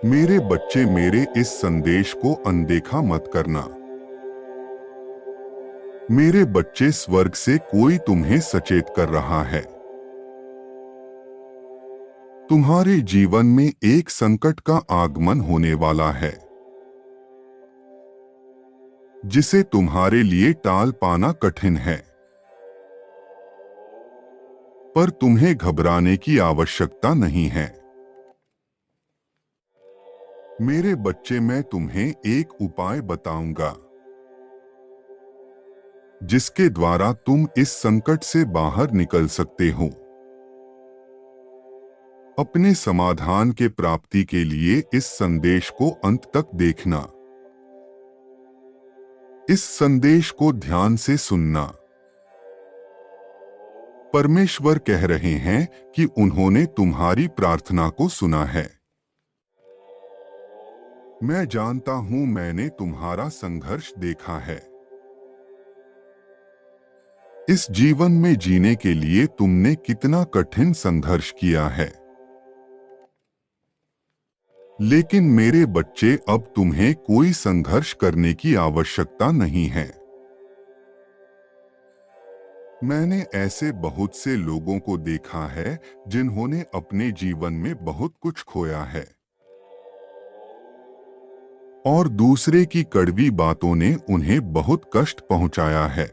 मेरे बच्चे, मेरे इस संदेश को अनदेखा मत करना। मेरे बच्चे, स्वर्ग से कोई तुम्हें सचेत कर रहा है। तुम्हारे जीवन में एक संकट का आगमन होने वाला है, जिसे तुम्हारे लिए टाल पाना कठिन है। पर तुम्हें घबराने की आवश्यकता नहीं है। मेरे बच्चे, मैं तुम्हें एक उपाय बताऊंगा, जिसके द्वारा तुम इस संकट से बाहर निकल सकते हो। अपने समाधान के प्राप्ति के लिए इस संदेश को अंत तक देखना। इस संदेश को ध्यान से सुनना। परमेश्वर कह रहे हैं कि उन्होंने तुम्हारी प्रार्थना को सुना है। मैं जानता हूं, मैंने तुम्हारा संघर्ष देखा है। इस जीवन में जीने के लिए तुमने कितना कठिन संघर्ष किया है। लेकिन मेरे बच्चे, अब तुम्हें कोई संघर्ष करने की आवश्यकता नहीं है। मैंने ऐसे बहुत से लोगों को देखा है जिन्होंने अपने जीवन में बहुत कुछ खोया है, और दूसरे की कड़वी बातों ने उन्हें बहुत कष्ट पहुंचाया है।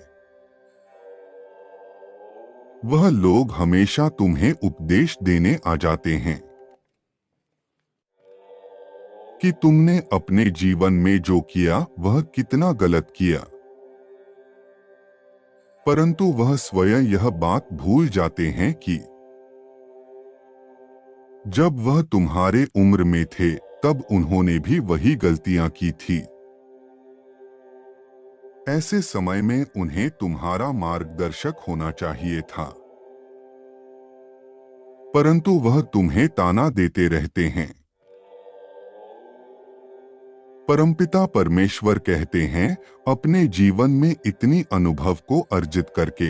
वह लोग हमेशा तुम्हें उपदेश देने आ जाते हैं कि तुमने अपने जीवन में जो किया वह कितना गलत किया, परंतु वह स्वयं यह बात भूल जाते हैं कि जब वह तुम्हारे उम्र में थे तब उन्होंने भी वही गलतियां की थी। ऐसे समय में उन्हें तुम्हारा मार्गदर्शक होना चाहिए था, परंतु वह तुम्हें ताना देते रहते हैं। परमपिता परमेश्वर कहते हैं, अपने जीवन में इतनी अनुभव को अर्जित करके,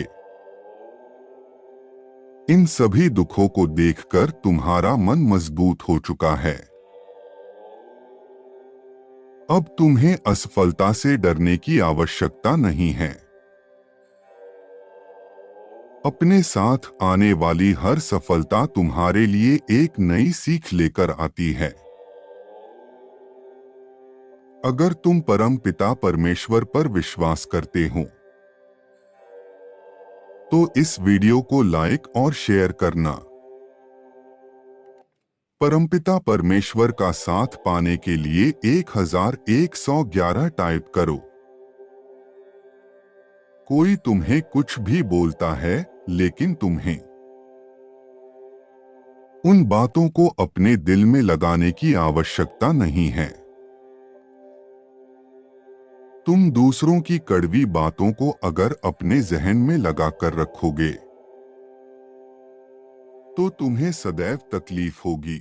इन सभी दुखों को देखकर तुम्हारा मन मजबूत हो चुका है। अब तुम्हें असफलता से डरने की आवश्यकता नहीं है। अपने साथ आने वाली हर सफलता तुम्हारे लिए एक नई सीख लेकर आती है। अगर तुम परम पिता परमेश्वर पर विश्वास करते हो तो इस वीडियो को लाइक और शेयर करना। परमपिता परमेश्वर का साथ पाने के लिए 1111 टाइप करो। कोई तुम्हें कुछ भी बोलता है, लेकिन तुम्हें उन बातों को अपने दिल में लगाने की आवश्यकता नहीं है। तुम दूसरों की कड़वी बातों को अगर अपने जहन में लगा कर रखोगे तो तुम्हें सदैव तकलीफ होगी।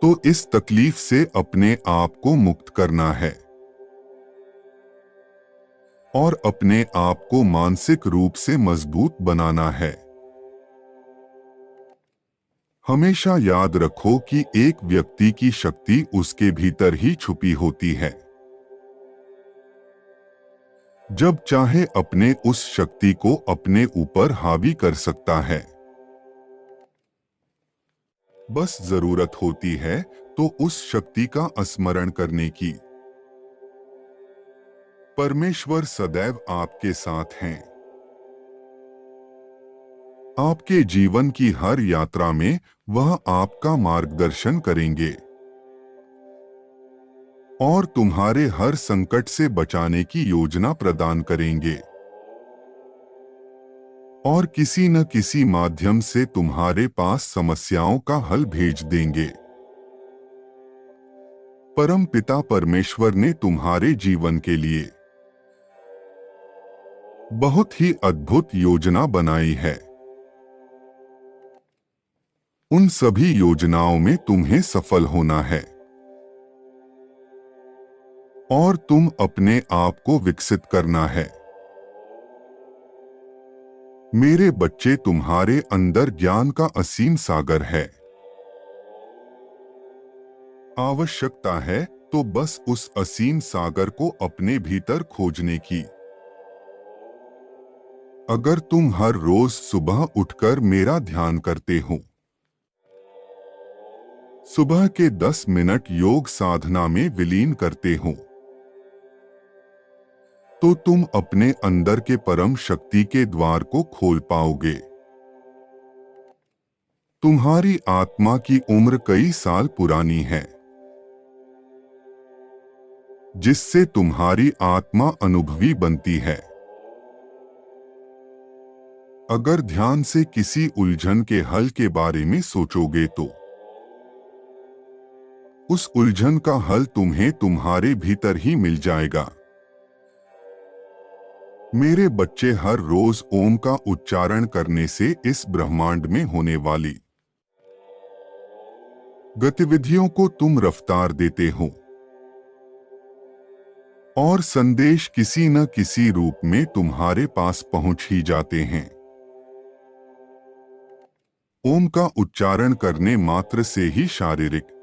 तो इस तकलीफ से अपने आप को मुक्त करना है और अपने आप को मानसिक रूप से मजबूत बनाना है। हमेशा याद रखो कि एक व्यक्ति की शक्ति उसके भीतर ही छुपी होती है। जब चाहे अपने उस शक्ति को अपने ऊपर हावी कर सकता है। बस जरूरत होती है तो उस शक्ति का स्मरण करने की। परमेश्वर सदैव आपके साथ हैं। आपके जीवन की हर यात्रा में वह आपका मार्गदर्शन करेंगे और तुम्हारे हर संकट से बचाने की योजना प्रदान करेंगे और किसी न किसी माध्यम से तुम्हारे पास समस्याओं का हल भेज देंगे। परम पिता परमेश्वर ने तुम्हारे जीवन के लिए बहुत ही अद्भुत योजना बनाई है। उन सभी योजनाओं में तुम्हें सफल होना है और तुम अपने आप को विकसित करना है। मेरे बच्चे, तुम्हारे अंदर ज्ञान का असीम सागर है। आवश्यकता है तो बस उस असीम सागर को अपने भीतर खोजने की। अगर तुम हर रोज सुबह उठकर मेरा ध्यान करते हो, सुबह के 10 मिनट योग साधना में विलीन करते हो, तो तुम अपने अंदर के परम शक्ति के द्वार को खोल पाओगे। तुम्हारी आत्मा की उम्र कई साल पुरानी है, जिससे तुम्हारी आत्मा अनुभवी बनती है। अगर ध्यान से किसी उलझन के हल के बारे में सोचोगे तो उस उलझन का हल तुम्हें तुम्हारे भीतर ही मिल जाएगा। मेरे बच्चे, हर रोज ओम का उच्चारण करने से इस ब्रह्मांड में होने वाली गतिविधियों को तुम रफ्तार देते हो और संदेश किसी न किसी रूप में तुम्हारे पास पहुंच ही जाते हैं। ओम का उच्चारण करने मात्र से ही शारीरिक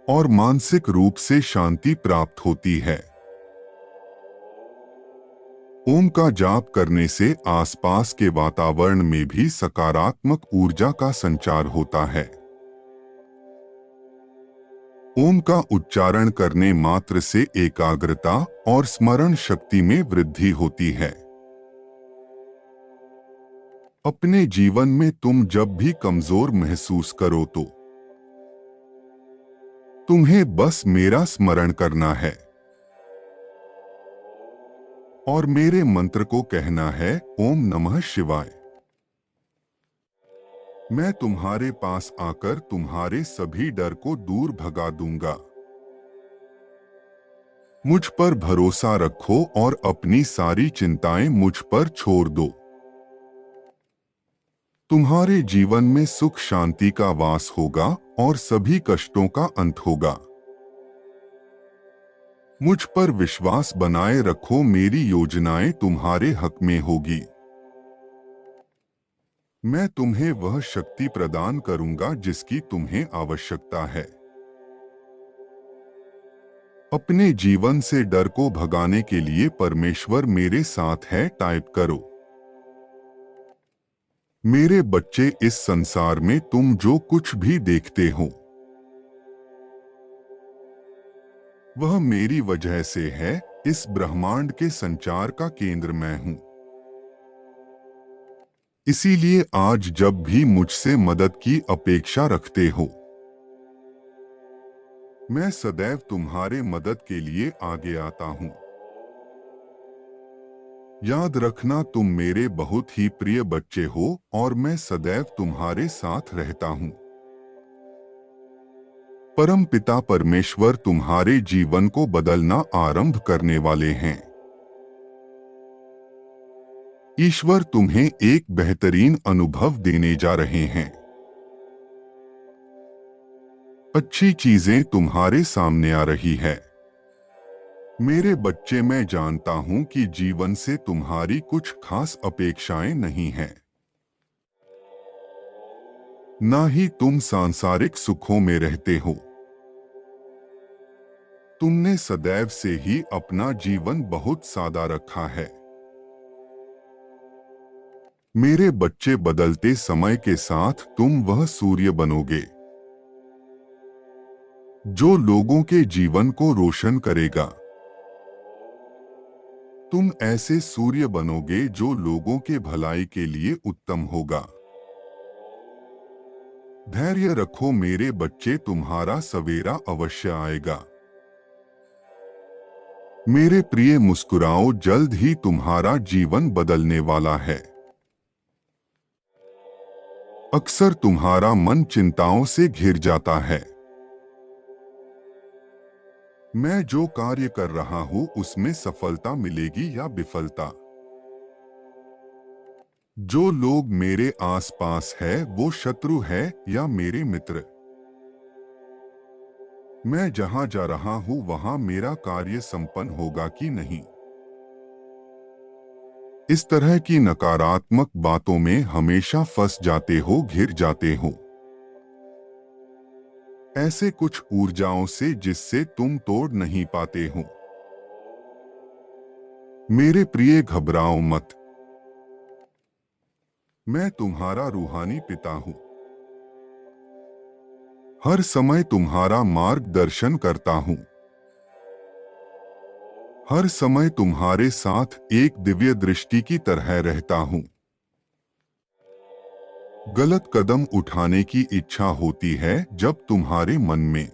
और मानसिक रूप से शांति प्राप्त होती है। ओम का जाप करने से आसपास के वातावरण में भी सकारात्मक ऊर्जा का संचार होता है। ओम का उच्चारण करने मात्र से एकाग्रता और स्मरण शक्ति में वृद्धि होती है। अपने जीवन में तुम जब भी कमजोर महसूस करो तो तुम्हें बस मेरा स्मरण करना है और मेरे मंत्र को कहना है, ओम नमः शिवाय। मैं तुम्हारे पास आकर तुम्हारे सभी डर को दूर भगा दूंगा। मुझ पर भरोसा रखो और अपनी सारी चिंताएं मुझ पर छोड़ दो। तुम्हारे जीवन में सुख शांति का वास होगा और सभी कष्टों का अंत होगा। मुझ पर विश्वास बनाए रखो, मेरी योजनाएं तुम्हारे हक में होगी। मैं तुम्हें वह शक्ति प्रदान करूंगा जिसकी तुम्हें आवश्यकता है। अपने जीवन से डर को भगाने के लिए परमेश्वर मेरे साथ है टाइप करो। मेरे बच्चे, इस संसार में तुम जो कुछ भी देखते हो वह मेरी वजह से है। इस ब्रह्मांड के संचार का केंद्र मैं हूं। इसीलिए आज जब भी मुझसे मदद की अपेक्षा रखते हो, मैं सदैव तुम्हारे मदद के लिए आगे आता हूं। याद रखना, तुम मेरे बहुत ही प्रिय बच्चे हो और मैं सदैव तुम्हारे साथ रहता हूं। परम पिता परमेश्वर तुम्हारे जीवन को बदलना आरंभ करने वाले हैं। ईश्वर तुम्हें एक बेहतरीन अनुभव देने जा रहे हैं। अच्छी चीजें तुम्हारे सामने आ रही है। मेरे बच्चे, मैं जानता हूं कि जीवन से तुम्हारी कुछ खास अपेक्षाएं नहीं हैं। ना ही तुम सांसारिक सुखों में रहते हो। तुमने सदैव से ही अपना जीवन बहुत सादा रखा है। मेरे बच्चे, बदलते समय के साथ तुम वह सूर्य बनोगे जो लोगों के जीवन को रोशन करेगा। तुम ऐसे सूर्य बनोगे जो लोगों के भलाई के लिए उत्तम होगा। धैर्य रखो मेरे बच्चे, तुम्हारा सवेरा अवश्य आएगा। मेरे प्रिय, मुस्कुराओ, जल्द ही तुम्हारा जीवन बदलने वाला है। अक्सर तुम्हारा मन चिंताओं से घिर जाता है। मैं जो कार्य कर रहा हूं उसमें सफलता मिलेगी या विफलता। जो लोग मेरे आसपास है वो शत्रु है या मेरे मित्र। मैं जहां जा रहा हूं वहां मेरा कार्य संपन्न होगा कि नहीं। इस तरह की नकारात्मक बातों में हमेशा फंस जाते हो, घिर जाते हो। ऐसे कुछ ऊर्जाओं से जिससे तुम तोड़ नहीं पाते हो। मेरे प्रिय, घबराओ मत। मैं तुम्हारा रूहानी पिता हूं। हर समय तुम्हारा मार्गदर्शन करता हूं। हर समय तुम्हारे साथ एक दिव्य दृष्टि की तरह रहता हूं। गलत कदम उठाने की इच्छा होती है जब तुम्हारे मन में,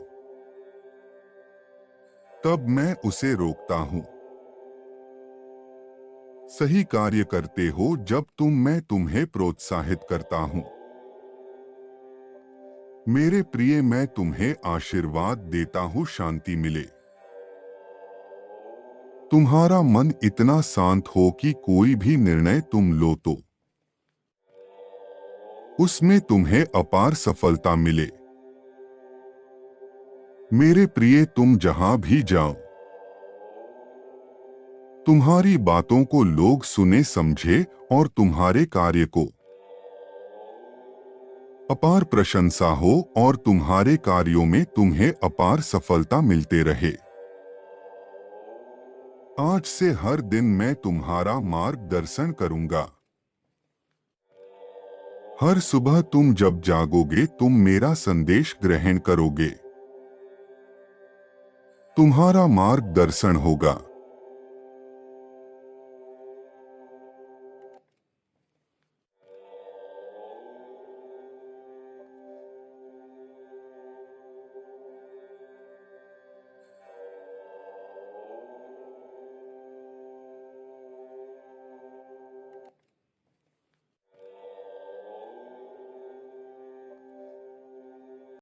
तब मैं उसे रोकता हूं। सही कार्य करते हो जब मैं तुम्हें प्रोत्साहित करता हूं। मेरे प्रिय, मैं तुम्हें आशीर्वाद देता हूं, शांति मिले। तुम्हारा मन इतना शांत हो कि कोई भी निर्णय तुम लो तो उसमें तुम्हें अपार सफलता मिले। मेरे प्रिय, तुम जहां भी जाओ, तुम्हारी बातों को लोग सुने समझे और तुम्हारे कार्य को अपार प्रशंसा हो और तुम्हारे कार्यों में तुम्हें अपार सफलता मिलते रहे। आज से हर दिन मैं तुम्हारा मार्गदर्शन करूंगा। हर सुबह तुम जब जागोगे तुम मेरा संदेश ग्रहण करोगे। तुम्हारा मार्गदर्शन होगा।